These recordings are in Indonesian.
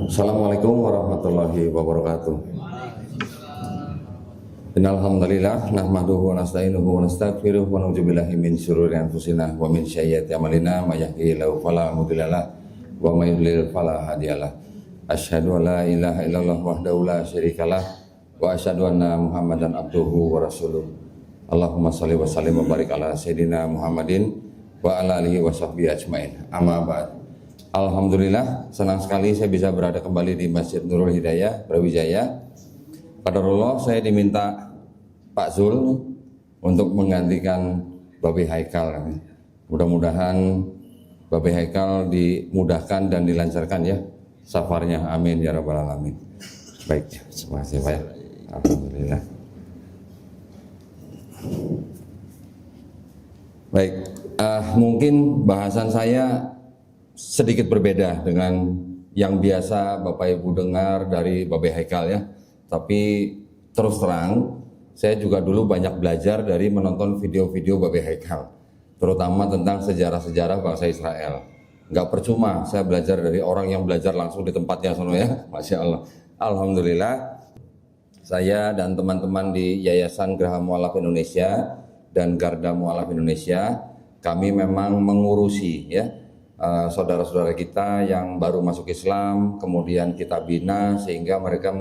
Assalamualaikum warahmatullahi wabarakatuh. Innal hamdalillah nahmaduhu wa nasta'inuhu wa nastaghfiruh wa na'udzu billahi min syururi anfusina wa min sayyiati a'malina may yahdihillahu fala mudhillalah wa may yudlil fala hadiyalah. Asyhadu an la ilaha illallah wahdahu la syarikalah wa asyhadu anna Muhammadan abduhu wa rasuluh. Allahumma shalli wa sallim wa barik ala sayidina Muhammadin wa ala alihi wa sahbihi ajmain. Amma ba'd. Alhamdulillah, senang sekali saya bisa berada kembali di Masjid Nurul Hidayah, Brawijaya. Qadarullah saya diminta Pak Zul untuk menggantikan Babe Haikal. Mudah-mudahan Babe Haikal dimudahkan dan dilancarkan ya safarnya. Amin ya rabbal alamin. Baik, terima kasih Pak ya. Alhamdulillah. Baik, mungkin bahasan saya sedikit berbeda dengan yang biasa Bapak Ibu dengar dari Babe Haikal ya. Tapi terus terang, saya juga dulu banyak belajar dari menonton video-video Babe Haikal, terutama tentang sejarah-sejarah bangsa Israel. Nggak percuma saya belajar dari orang yang belajar langsung di tempatnya sono ya. Masya Allah. Alhamdulillah, saya dan teman-teman di Yayasan Geraha Mu'alaf Indonesia dan Garda Mu'alaf Indonesia, kami memang mengurusi ya saudara-saudara kita yang baru masuk Islam, kemudian kita bina sehingga mereka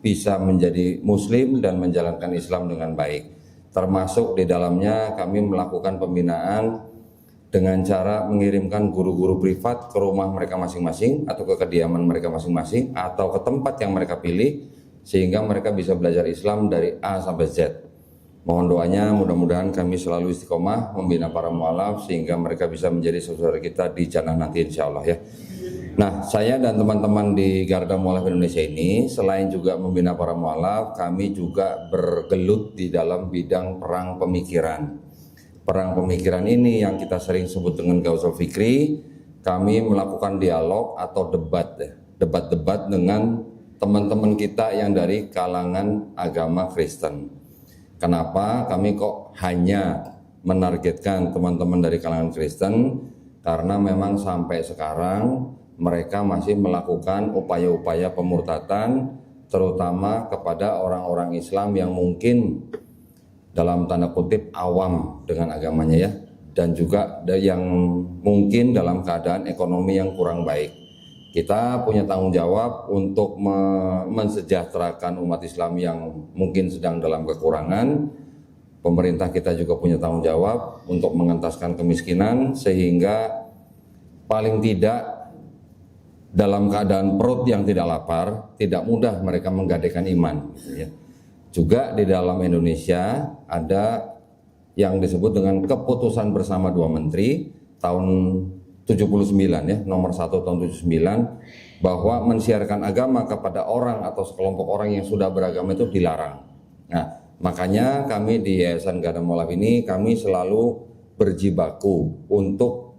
bisa menjadi Muslim dan menjalankan Islam dengan baik. Termasuk di dalamnya kami melakukan pembinaan dengan cara mengirimkan guru-guru privat ke rumah mereka masing-masing atau ke kediaman mereka masing-masing atau ke tempat yang mereka pilih sehingga mereka bisa belajar Islam dari A sampai Z. Mohon doanya, mudah-mudahan kami selalu istiqomah membina para mu'alaf sehingga mereka bisa menjadi saudara kita di jannah nanti insya Allah ya. Nah, saya dan teman-teman di Garda Mu'alaf Indonesia ini selain juga membina para mu'alaf, kami juga bergelut di dalam bidang perang pemikiran. Perang pemikiran ini yang kita sering sebut dengan Ghausal Fikri. Kami melakukan dialog atau debat-debat dengan teman-teman kita yang dari kalangan agama Kristen. Kenapa kami kok hanya menargetkan teman-teman dari kalangan Kristen? Karena memang sampai sekarang mereka masih melakukan upaya-upaya pemurtatan, terutama kepada orang-orang Islam yang mungkin dalam tanda kutip awam dengan agamanya ya, dan juga yang mungkin dalam keadaan ekonomi yang kurang baik. Kita punya tanggung jawab untuk mensejahterakan umat Islam yang mungkin sedang dalam kekurangan. Pemerintah kita juga punya tanggung jawab untuk mengentaskan kemiskinan sehingga paling tidak dalam keadaan perut yang tidak lapar, tidak mudah mereka menggadaikan iman. Gitu ya. Juga di dalam Indonesia ada yang disebut dengan keputusan bersama dua menteri tahun 79 ya, nomor 1 tahun 79, bahwa mensiarkan agama kepada orang atau sekelompok orang yang sudah beragama itu dilarang. Nah, makanya kami di Yayasan Garda Mu'alaf ini kami selalu berjibaku untuk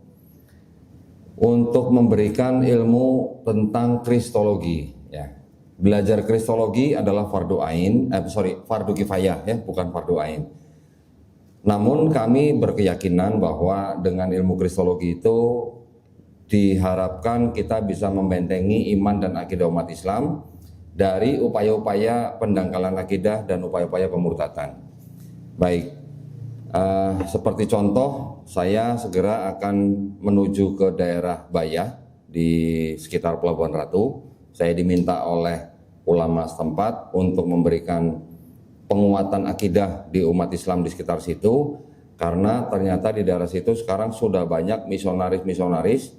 memberikan ilmu tentang kristologi ya. Belajar kristologi adalah fardu kifayah ya, bukan fardu ain. Namun kami berkeyakinan bahwa dengan ilmu kristologi itu diharapkan kita bisa membentengi iman dan akidah umat Islam dari upaya-upaya pendangkalan akidah dan upaya-upaya pemurtatan. Baik, seperti contoh, saya segera akan menuju ke daerah Bayah di sekitar Pelabuhan Ratu. Saya diminta oleh ulama setempat untuk memberikan penguatan akidah di umat Islam di sekitar situ, karena ternyata di daerah situ sekarang sudah banyak misionaris-misionaris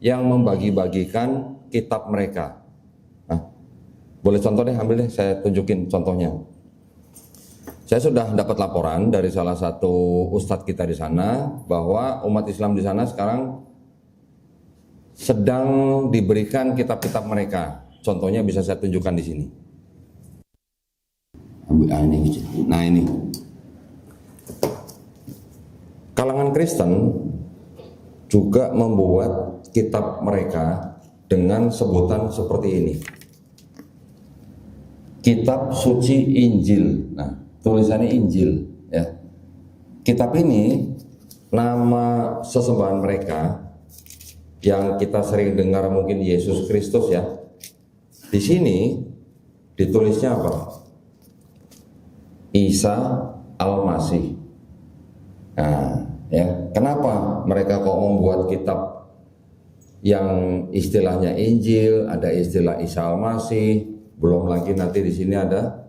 yang membagi-bagikan kitab mereka. Nah, boleh contoh deh, ambil deh, saya tunjukin contohnya. Saya sudah dapat laporan dari salah satu ustadz kita di sana bahwa umat Islam di sana sekarang sedang diberikan kitab-kitab mereka. Contohnya bisa saya tunjukkan di sini. Nah ini, kalangan Kristen juga membuat kitab mereka dengan sebutan seperti ini, Kitab Suci Injil. Nah, tulisannya Injil ya. Kitab ini nama sesembahan mereka yang kita sering dengar mungkin Yesus Kristus ya, Di sini ditulisnya apa? Isa Al-Masih. Nah, ya, kenapa mereka kok membuat kitab yang istilahnya Injil, ada istilah Isa Al-Masih, belum lagi nanti di sini ada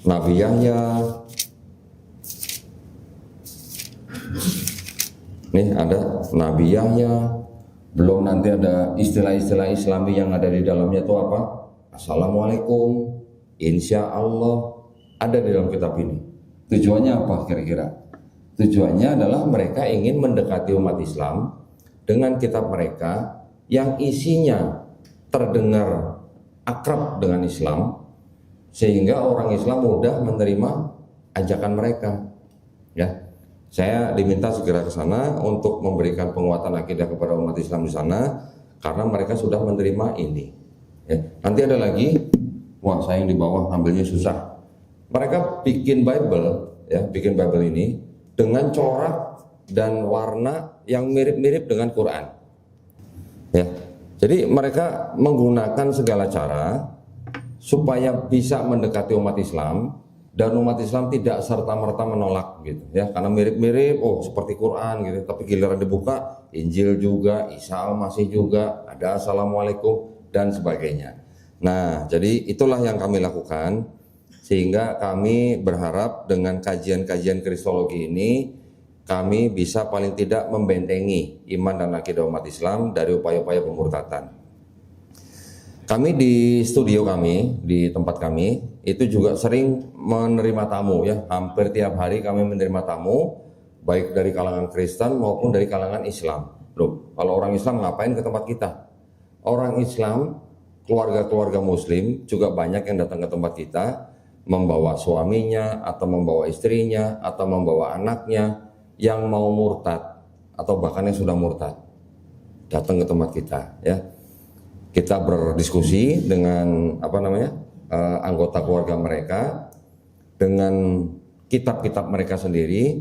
Nabi Yahya. Nih ada Nabi Yahya, belum nanti ada istilah-istilah Islami yang ada di dalamnya itu apa? Assalamualaikum, insya Allah, ada di dalam kitab ini. Tujuannya apa kira-kira? Tujuannya adalah mereka ingin mendekati umat Islam dengan kitab mereka yang isinya terdengar akrab dengan Islam, sehingga orang Islam mudah menerima ajakan mereka. Ya, saya diminta segera ke sana untuk memberikan penguatan akidah kepada umat Islam di sana karena mereka sudah menerima ini. Ya, nanti ada lagi, wah saya yang di bawah ambilnya susah. Mereka bikin Bible, ya, bikin Bible ini dengan corak dan warna yang mirip-mirip dengan Quran. Ya, jadi mereka menggunakan segala cara supaya bisa mendekati umat Islam dan umat Islam tidak serta-merta menolak gitu ya, karena mirip-mirip, oh seperti Quran gitu, tapi giliran dibuka Injil juga, Isa Al-Masih juga, ada Assalamualaikum dan sebagainya. Nah, jadi itulah yang kami lakukan, sehingga kami berharap dengan kajian-kajian kristologi ini kami bisa paling tidak membentengi iman dan akidah umat Islam dari upaya-upaya pemurtatan. Kami di studio kami, di tempat kami, itu juga sering menerima tamu ya. Hampir tiap hari kami menerima tamu, baik dari kalangan Kristen maupun dari kalangan Islam. Loh, kalau orang Islam ngapain ke tempat kita? Orang Islam, keluarga-keluarga Muslim juga banyak yang datang ke tempat kita, membawa suaminya, atau membawa istrinya, atau membawa anaknya yang mau murtad, atau bahkan yang sudah murtad. Datang ke tempat kita ya. Kita berdiskusi dengan anggota keluarga mereka, dengan kitab-kitab mereka sendiri.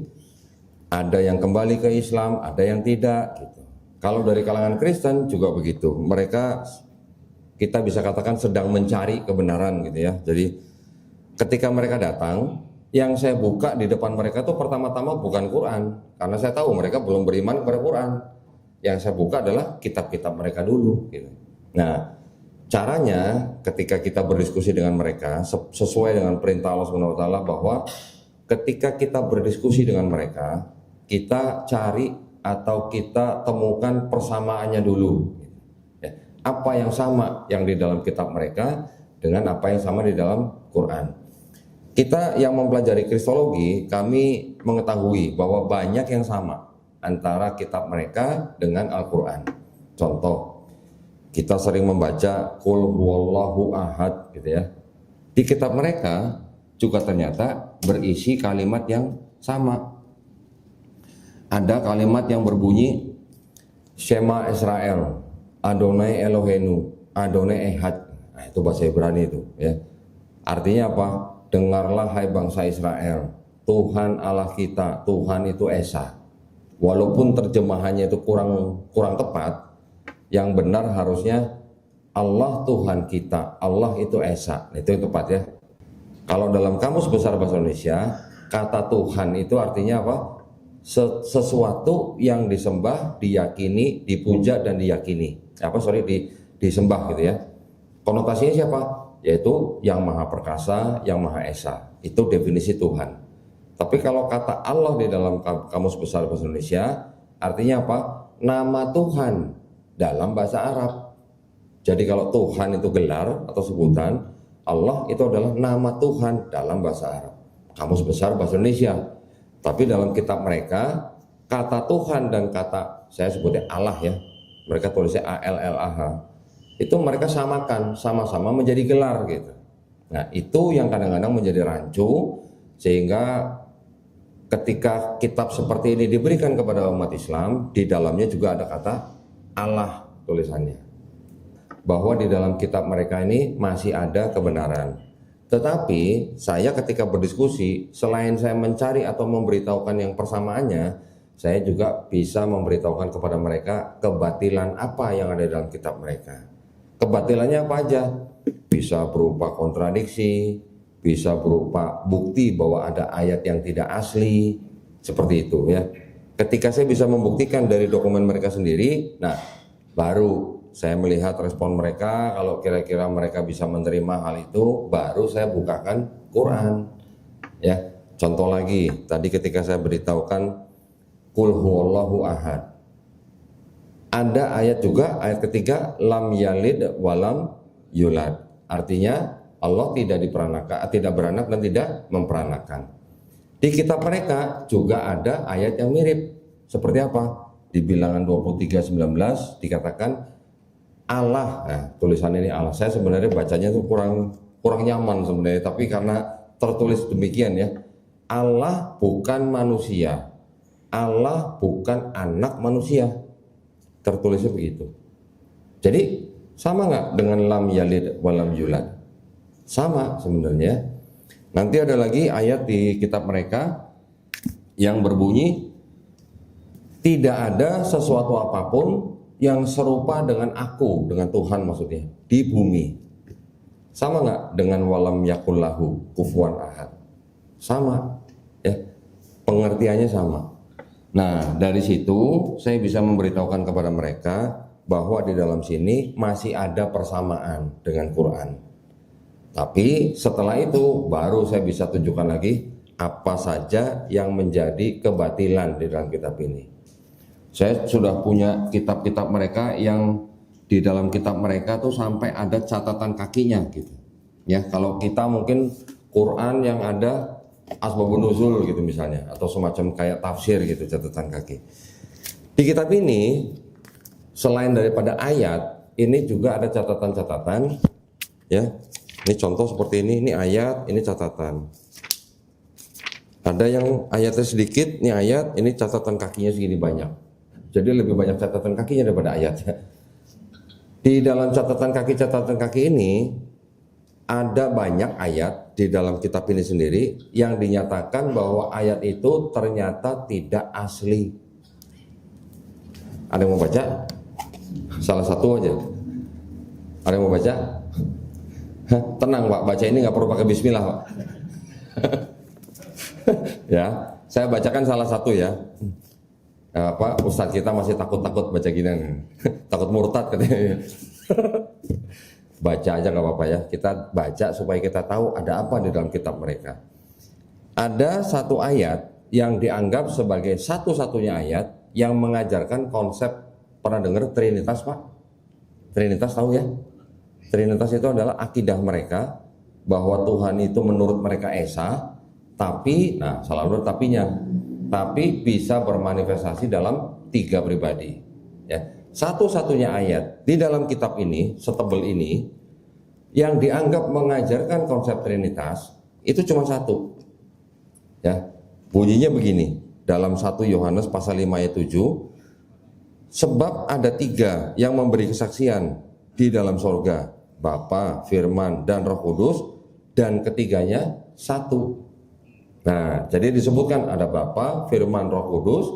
Ada yang kembali ke Islam, ada yang tidak gitu. Kalau dari kalangan Kristen juga begitu. Mereka, kita bisa katakan sedang mencari kebenaran gitu ya. Jadi ketika mereka datang, yang saya buka di depan mereka tuh pertama-tama bukan Quran, karena saya tahu mereka belum beriman kepada Quran. Yang saya buka adalah kitab-kitab mereka dulu gitu. Nah, caranya ketika kita berdiskusi dengan mereka sesuai dengan perintah Allah SWT, bahwa ketika kita berdiskusi dengan mereka, kita cari atau kita temukan persamaannya dulu. Ya, apa yang sama yang di dalam kitab mereka dengan apa yang sama di dalam Quran. Kita yang mempelajari kristologi, kami mengetahui bahwa banyak yang sama antara kitab mereka dengan Al-Quran. Contoh, kita sering membaca Qul huwallahu ahad gitu ya. Di kitab mereka juga ternyata berisi kalimat yang sama. Ada kalimat yang berbunyi Shema Israel, Adonai Eloheinu, Adonai Ehad. Nah, itu bahasa Ibrani itu ya. Artinya apa? Dengarlah hai bangsa Israel, Tuhan Allah kita, Tuhan itu Esa. Walaupun terjemahannya itu kurang tepat, yang benar harusnya Allah Tuhan kita, Allah itu Esa. Itu yang tepat ya. Kalau dalam Kamus Besar Bahasa Indonesia, kata Tuhan itu artinya apa? Sesuatu yang disembah, diyakini, dipuja dan diyakini. Disembah gitu ya. Konotasinya siapa? Yaitu yang Maha Perkasa, yang Maha Esa. Itu definisi Tuhan. Tapi kalau kata Allah di dalam Kamus Besar Bahasa Indonesia, artinya apa? Nama Tuhan dalam bahasa Arab. Jadi kalau Tuhan itu gelar atau sebutan, Allah itu adalah nama Tuhan dalam bahasa Arab. Kamus Besar Bahasa Indonesia. Tapi dalam kitab mereka, kata Tuhan dan kata, saya sebutnya Allah ya, mereka tulisnya ALLAH, itu mereka samakan, sama-sama menjadi gelar gitu. Nah, itu yang kadang-kadang menjadi rancu, sehingga ketika kitab seperti ini diberikan kepada umat Islam, di dalamnya juga ada kata Allah tulisannya, bahwa di dalam kitab mereka ini masih ada kebenaran. Tetapi saya ketika berdiskusi, selain saya mencari atau memberitahukan yang persamaannya, saya juga bisa memberitahukan kepada mereka kebatilan apa yang ada dalam kitab mereka. Kebatilannya apa aja? Bisa berupa kontradiksi, bisa berupa bukti bahwa ada ayat yang tidak asli, seperti itu ya. Ketika saya bisa membuktikan dari dokumen mereka sendiri, nah baru saya melihat respon mereka. Kalau kira-kira mereka bisa menerima hal itu, baru saya bukakan Quran ya. Contoh lagi, tadi ketika saya beritahukan Qul huwallahu ahad, ada ayat juga, ayat ketiga, lam yalid walam yulad. Artinya Allah tidak beranak dan tidak memperanakan. Di kitab mereka juga ada ayat yang mirip. Seperti apa? Di Bilangan 23:19 dikatakan Allah. Nah, tulisan ini Allah. Saya sebenarnya bacanya tuh kurang nyaman sebenarnya, tapi karena tertulis demikian ya. Allah bukan manusia. Allah bukan anak manusia. Tertulisnya begitu. Jadi sama nggak dengan lam yalid walam yulad? Sama sebenarnya. Nanti ada lagi ayat di kitab mereka yang berbunyi, tidak ada sesuatu apapun yang serupa dengan aku, dengan Tuhan maksudnya, di bumi. Sama nggak dengan walam yakullahu kufuwan ahad? Sama ya, pengertiannya sama. Nah, dari situ saya bisa memberitahukan kepada mereka bahwa di dalam sini masih ada persamaan dengan Quran. Tapi setelah itu baru saya bisa tunjukkan lagi apa saja yang menjadi kebatilan di dalam kitab ini. Saya sudah punya kitab-kitab mereka yang di dalam kitab mereka tuh sampai ada catatan kakinya gitu. Ya, kalau kita mungkin Quran yang ada asbabun nuzul gitu misalnya, atau semacam kayak tafsir gitu, catatan kaki. Di kitab ini selain daripada ayat, ini juga ada catatan-catatan ya. Ini contoh seperti ini ayat, ini catatan. Ada yang ayatnya sedikit, ini ayat, ini catatan kakinya segini banyak. Jadi lebih banyak catatan kakinya daripada ayatnya. Di dalam catatan kaki ini ada banyak ayat di dalam kitab ini sendiri yang dinyatakan bahwa ayat itu ternyata tidak asli. Ada yang mau baca? Salah satu aja. Ada yang mau baca? Tenang Pak, baca ini nggak perlu pakai bismillah Pak. Ya, saya bacakan salah satu ya. Ustadz kita masih takut baca gini. Takut murtad katanya. Baca aja nggak apa-apa ya. Kita baca supaya kita tahu ada apa di dalam kitab mereka. Ada satu ayat yang dianggap sebagai satu-satunya ayat yang mengajarkan konsep, pernah dengar Trinitas Pak? Trinitas tahu ya? Trinitas itu adalah akidah mereka bahwa Tuhan itu menurut mereka esa, tapi, nah salah urut tapinya, tapi bisa bermanifestasi dalam 3 pribadi. Ya, satu-satunya ayat di dalam kitab ini, setebal ini, yang dianggap mengajarkan konsep Trinitas itu cuma satu. Ya, bunyinya begini dalam 1 Yohanes pasal 5 ayat 7, sebab ada 3 yang memberi kesaksian di dalam sorga, Bapa, Firman, dan Roh Kudus, dan ketiganya satu. Nah, jadi disebutkan ada Bapa, Firman, Roh Kudus,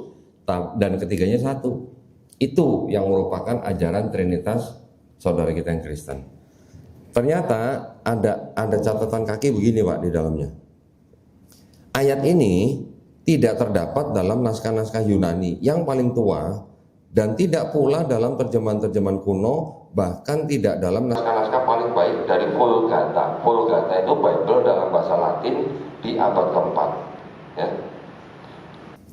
dan ketiganya satu. Itu yang merupakan ajaran Trinitas saudara kita yang Kristen. Ternyata ada catatan kaki begini Pak di dalamnya. Ayat ini tidak terdapat dalam naskah-naskah Yunani yang paling tua, dan tidak pula dalam terjemahan-terjemahan kuno, bahkan tidak dalam naskah-naskah paling baik dari Vulgata. Vulgata itu Bible dalam bahasa Latin di abad keempat. Ya.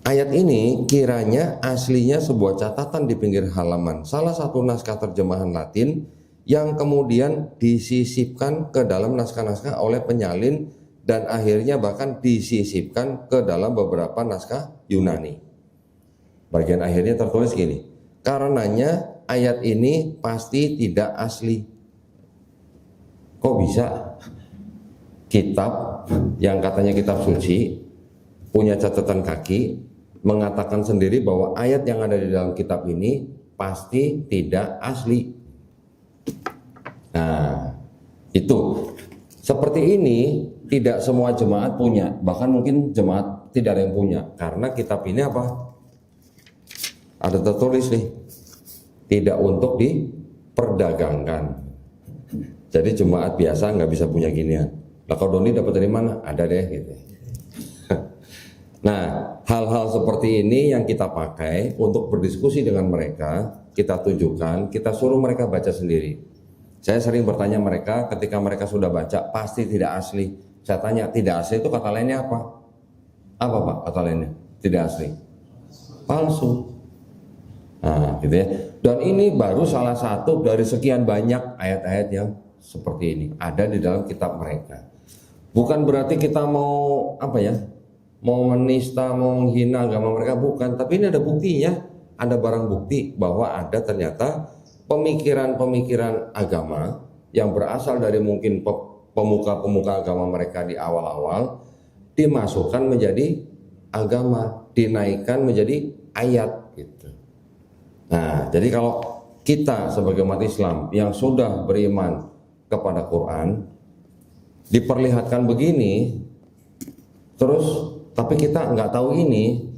Ayat ini kiranya aslinya sebuah catatan di pinggir halaman salah satu naskah terjemahan Latin yang kemudian disisipkan ke dalam naskah-naskah oleh penyalin dan akhirnya bahkan disisipkan ke dalam beberapa naskah Yunani. Bagian akhirnya tertulis gini, karenanya ayat ini pasti tidak asli. Kok bisa kitab yang katanya kitab suci punya catatan kaki mengatakan sendiri bahwa ayat yang ada di dalam kitab ini pasti tidak asli? Nah, itu seperti ini tidak semua jemaat punya, bahkan mungkin jemaat tidak ada yang punya, karena kitab ini apa? Ada tertulis nih, tidak untuk diperdagangkan. Jadi jemaat biasa nggak bisa punya ginian. Lah kalau Doni dapat dari mana? Ada deh gitu. Nah, hal-hal seperti ini yang kita pakai untuk berdiskusi dengan mereka, kita tunjukkan, kita suruh mereka baca sendiri. Saya sering bertanya mereka ketika mereka sudah baca, pasti tidak asli. Saya tanya, tidak asli itu kata lainnya apa? Apa Pak kata lainnya? Tidak asli. Palsu. Nah, gitu ya. Dan ini baru salah satu dari sekian banyak ayat-ayat yang seperti ini ada di dalam kitab mereka. Bukan berarti kita mau apa ya? Mau menista, mau menghina agama mereka, bukan. Tapi ini ada buktinya, ada barang bukti bahwa ada ternyata pemikiran-pemikiran agama yang berasal dari mungkin pemuka-pemuka agama mereka di awal-awal dimasukkan menjadi agama, dinaikkan menjadi ayat gitu. Nah, jadi kalau kita sebagai umat Islam yang sudah beriman kepada Quran diperlihatkan begini, terus tapi kita nggak tahu ini,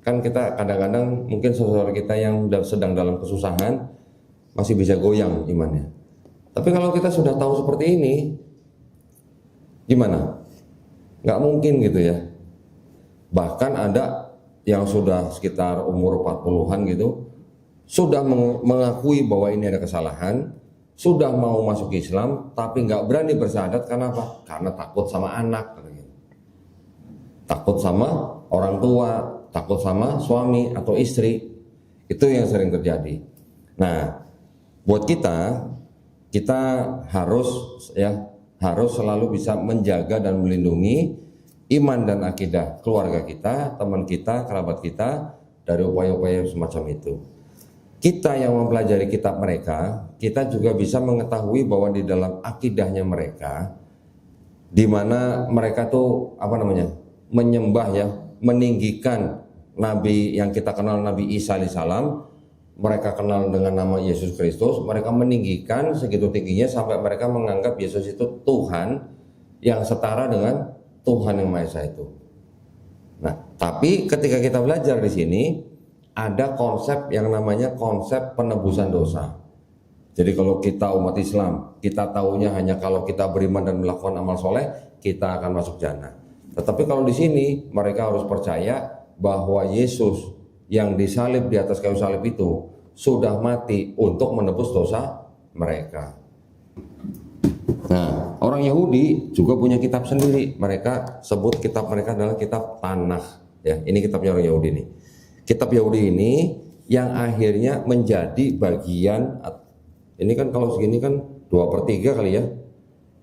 kan kita kadang-kadang mungkin saudara kita yang sedang dalam kesusahan masih bisa goyang imannya. Tapi kalau kita sudah tahu seperti ini, gimana? Nggak mungkin gitu ya. Bahkan ada yang sudah sekitar umur 40-an gitu, sudah mengakui bahwa ini ada kesalahan, sudah mau masuk Islam, tapi nggak berani bersyahadat karena apa? Karena takut sama anak. Takut sama orang tua, takut sama suami atau istri. Itu yang sering terjadi. Nah, buat kita harus selalu bisa menjaga dan melindungi iman dan akidah keluarga kita, teman kita, kerabat kita dari upaya-upaya semacam itu. Kita yang mempelajari kitab mereka, kita juga bisa mengetahui bahwa di dalam akidahnya mereka, di mana mereka tuh menyembah ya, meninggikan Nabi yang kita kenal Nabi Isa alaihissalam, mereka kenal dengan nama Yesus Kristus, mereka meninggikan segitu tingginya sampai mereka menganggap Yesus itu Tuhan yang setara dengan Tuhan yang Maha Esa itu. Nah, tapi ketika kita belajar di sini ada konsep yang namanya konsep penebusan dosa. Jadi kalau kita umat Islam, kita taunya hanya kalau kita beriman dan melakukan amal soleh, kita akan masuk jannah. Tetapi kalau di sini mereka harus percaya bahwa Yesus yang disalib di atas kayu salib itu sudah mati untuk menebus dosa mereka. Nah, orang Yahudi juga punya kitab sendiri. Mereka sebut kitab mereka adalah kitab Tanakh. Ya, ini kitabnya orang Yahudi nih. Kitab Yahudi ini yang akhirnya menjadi bagian. Ini kan kalau segini kan 2/3 kali ya.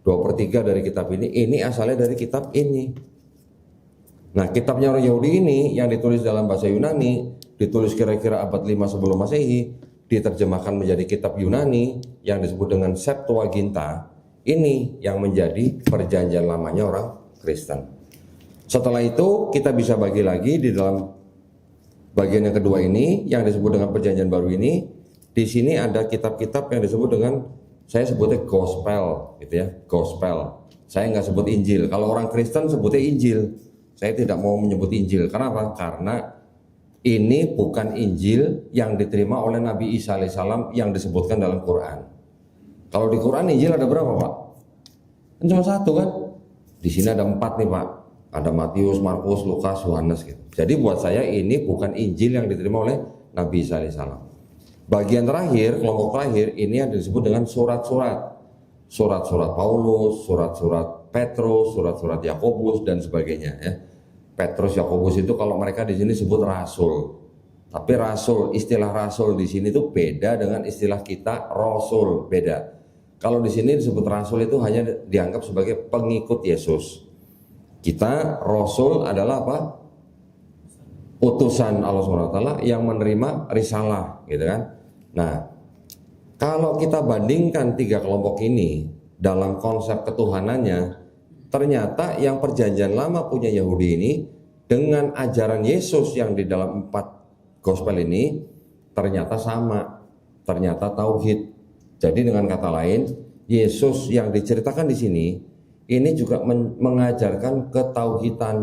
2/3 dari kitab ini asalnya dari kitab ini. Nah, kitabnya orang Yahudi ini yang ditulis dalam bahasa Yunani, ditulis kira-kira abad 5 sebelum Masehi, diterjemahkan menjadi kitab Yunani yang disebut dengan Septuaginta. Ini yang menjadi perjanjian lamanya orang Kristen. Setelah itu kita bisa bagi lagi di dalam bagian yang kedua ini yang disebut dengan perjanjian baru ini. Di sini ada kitab-kitab yang disebut dengan, saya sebutnya gospel gitu ya, gospel. Saya nggak sebut Injil. Kalau orang Kristen sebutnya Injil. Saya tidak mau menyebut Injil. Kenapa? Karena ini bukan Injil yang diterima oleh Nabi Isa alaihissalam yang disebutkan dalam Quran. Kalau di Quran Injil ada berapa Pak? Kan cuma satu kan? Di sini ada 4 nih Pak. Ada Matius, Markus, Lukas, Yohanes gitu. Jadi buat saya ini bukan Injil yang diterima oleh Nabi Isa alaihissalam. Bagian terakhir, kelompok terakhir ini yang disebut dengan surat-surat. Surat-surat Paulus, surat-surat Petrus, surat-surat Yakobus dan sebagainya ya. Petrus, Yakobus itu kalau mereka di sini sebut rasul. Tapi rasul, istilah rasul di sini itu beda dengan istilah kita rasul, beda. Kalau di sini disebut rasul itu hanya dianggap sebagai pengikut Yesus. Kita rasul adalah apa? Utusan Allah SWT yang menerima risalah, gitu kan? Nah, kalau kita bandingkan 3 kelompok ini dalam konsep ketuhanannya, ternyata yang perjanjian lama punya Yahudi ini dengan ajaran Yesus yang di dalam 4 gospel ini ternyata sama, ternyata tauhid. Jadi dengan kata lain, Yesus yang diceritakan di sini ini juga mengajarkan ketauhidan.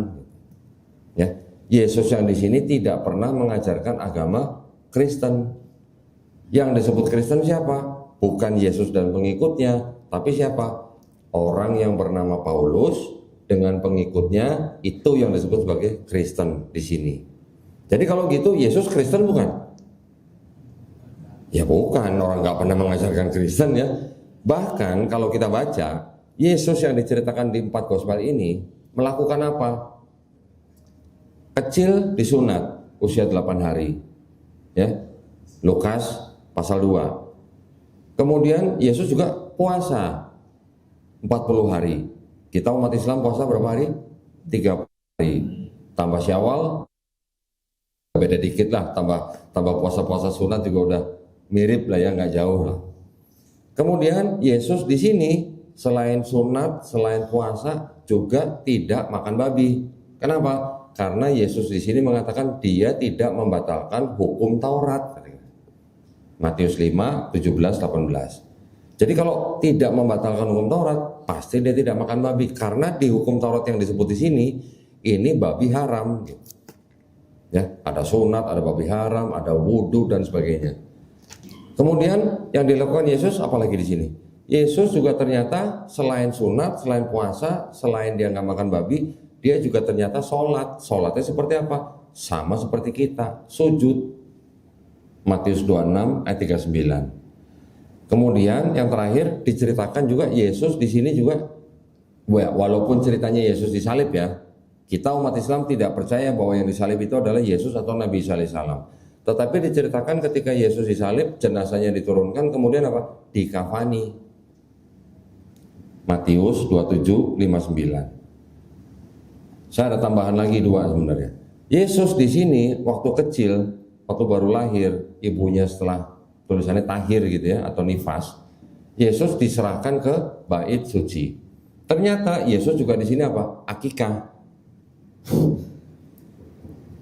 Ya, Yesus yang di sini tidak pernah mengajarkan agama Kristen. Yang disebut Kristen siapa? bukan Yesus dan pengikutnya, tapi siapa? Orang yang bernama Paulus dengan pengikutnya, itu yang disebut sebagai Kristen di sini. Jadi kalau gitu Yesus Kristen bukan? Ya bukan, orang nggak pernah mengajarkan Kristen ya. Bahkan kalau kita baca, Yesus yang diceritakan di 4 Gospel ini melakukan apa? Kecil disunat usia 8 hari. Ya. Lukas pasal 2. Kemudian Yesus juga puasa 40 hari. Kita umat Islam puasa berapa hari? 30 hari. Tambah Syawal, beda dikit lah, tambah puasa-puasa sunat juga udah mirip lah ya, nggak jauh lah. Kemudian Yesus di sini selain sunat, selain puasa juga tidak makan babi. Kenapa? Karena Yesus di sini mengatakan dia tidak membatalkan hukum Taurat. Matius 5, 17, 18. Jadi kalau tidak membatalkan hukum Taurat, pasti dia tidak makan babi. Karena di hukum Taurat yang disebut di sini, ini babi haram. Ya, ada sunat, ada babi haram, ada wudhu dan sebagainya. Kemudian yang dilakukan Yesus apalagi di sini? Yesus juga ternyata selain sunat, selain puasa, selain dia nggak makan babi, dia juga ternyata sholat. Sholatnya seperti apa? Sama seperti kita, sujud. Matius 26 ayat 39. Kemudian yang terakhir diceritakan juga Yesus di sini juga, walaupun ceritanya Yesus disalib ya, kita umat Islam tidak percaya bahwa yang disalib itu adalah Yesus atau Nabi Isa alaihissalam. Tetapi diceritakan ketika Yesus disalib, jenazahnya diturunkan, kemudian apa? Dikafani. Matius 27, 59. Saya ada tambahan lagi 2 sebenarnya. Yesus di sini waktu kecil, waktu baru lahir, ibunya setelah tulisannya tahir gitu ya, atau nifas, Yesus diserahkan ke bait suci. Ternyata Yesus juga di sini apa? Akikah.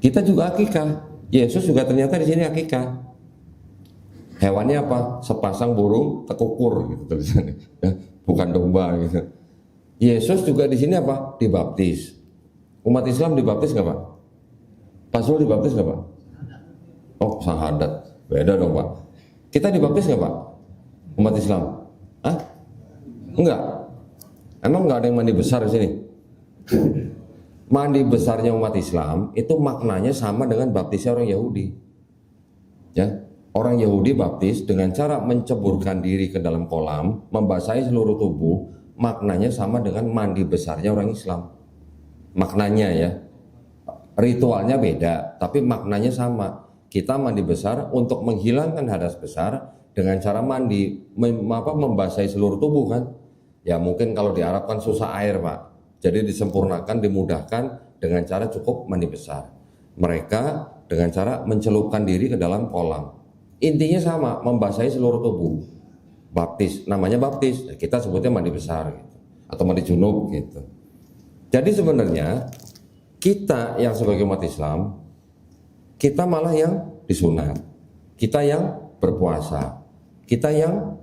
Kita juga akikah. Yesus juga ternyata di sini akikah. Hewannya apa? Sepasang burung tekukur gitu tulisannya. Bukan domba gitu. Yesus juga di sini apa? Dibaptis. Umat Islam dibaptis nggak Pak? Pak Zul dibaptis nggak Pak? Oh, syahadat. Beda dong Pak. Kita dibaptis nggak Pak? Umat Islam? Hah? Enggak. Emang nggak ada yang mandi besar di sini? Mandi besarnya umat Islam itu maknanya sama dengan baptisnya orang Yahudi. Ya, orang Yahudi baptis dengan cara menceburkan diri ke dalam kolam, membasahi seluruh tubuh, maknanya sama dengan mandi besarnya orang Islam. Maknanya ya, ritualnya beda, tapi maknanya sama. Kita mandi besar untuk menghilangkan hadas besar dengan cara mandi, membasahi seluruh tubuh kan. Ya mungkin kalau di Arab kan susah air Pak. Jadi disempurnakan, dimudahkan dengan cara cukup mandi besar. Mereka dengan cara mencelupkan diri ke dalam kolam. Intinya sama, membasahi seluruh tubuh. Baptis, namanya baptis. Kita sebutnya mandi besar gitu. Atau mandi junub gitu. Jadi sebenarnya kita yang sebagai umat Islam, kita malah yang disunat. Kita yang berpuasa. Kita yang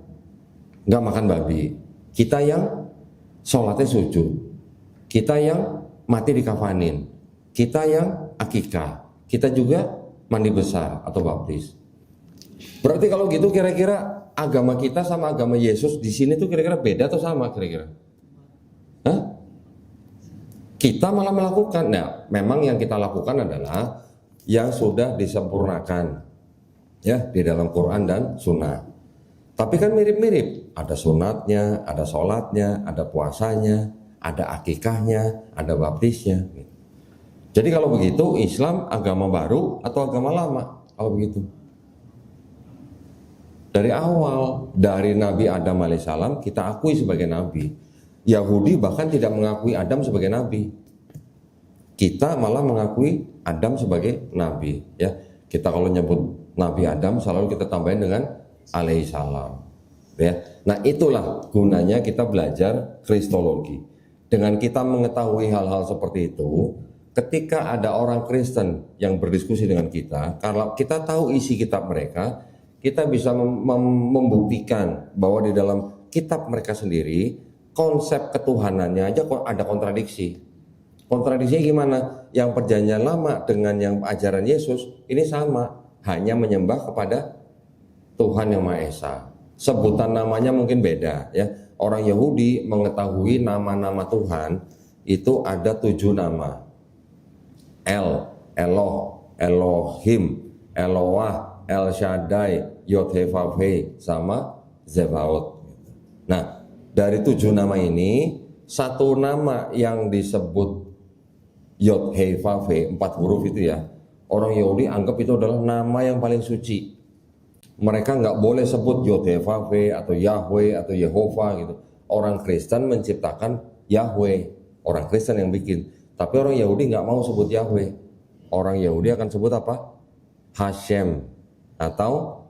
nggak makan babi. Kita yang sholatnya sujud. Kita yang mati dikafanin, kita yang akikah, kita juga mandi besar atau baptis. Berarti kalau gitu kira-kira agama kita sama agama Yesus di sini tuh kira-kira beda atau sama kira-kira? Hah? Kita malah melakukan, nah memang yang kita lakukan adalah yang sudah disempurnakan ya di dalam Quran dan Sunnah. Tapi kan mirip-mirip, ada sunatnya, ada sholatnya, ada puasanya, ada akikahnya, ada baptisnya. Jadi kalau begitu Islam agama baru atau agama lama? Kalau begitu, dari awal dari Nabi Adam alaihissalam kita akui sebagai nabi. Yahudi bahkan tidak mengakui Adam sebagai nabi. Kita malah mengakui Adam sebagai nabi. Ya, kita kalau nyebut Nabi Adam selalu kita tambahin dengan alaihissalam. Ya, nah itulah gunanya kita belajar kristologi. Dengan kita mengetahui hal-hal seperti itu, ketika ada orang Kristen yang berdiskusi dengan kita, kalau kita tahu isi kitab mereka, kita bisa membuktikan bahwa di dalam kitab mereka sendiri, konsep ketuhanannya aja kok ada kontradiksi. Kontradiksinya gimana? Yang perjanjian lama dengan yang ajaran Yesus, ini sama, hanya menyembah kepada Tuhan yang Maha Esa. sebutan namanya mungkin beda ya. Orang Yahudi mengetahui nama-nama Tuhan itu ada 7 nama. Eloh, Elohim, Eloah, El Shaddai, Yod-Heh-Vav-Heh, sama Zebaot. Nah, dari 7 nama ini, satu nama yang disebut Yod-Heh-Vav-Heh, 4 huruf itu ya, orang Yahudi anggap itu adalah nama yang paling suci. Mereka nggak boleh sebut Yod-Heh-Vav-Heh atau Yahweh atau Yehova gitu. Orang Kristen menciptakan Yahweh, orang Kristen yang bikin. Tapi orang Yahudi nggak mau sebut Yahweh. Orang Yahudi akan sebut apa? Hashem atau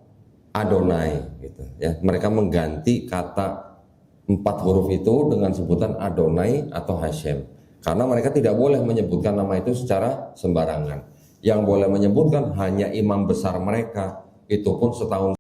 Adonai gitu ya. Mereka mengganti kata 4 huruf itu dengan sebutan Adonai atau Hashem. Karena mereka tidak boleh menyebutkan nama itu secara sembarangan. Yang boleh menyebutkan hanya imam besar mereka, itu pun setahun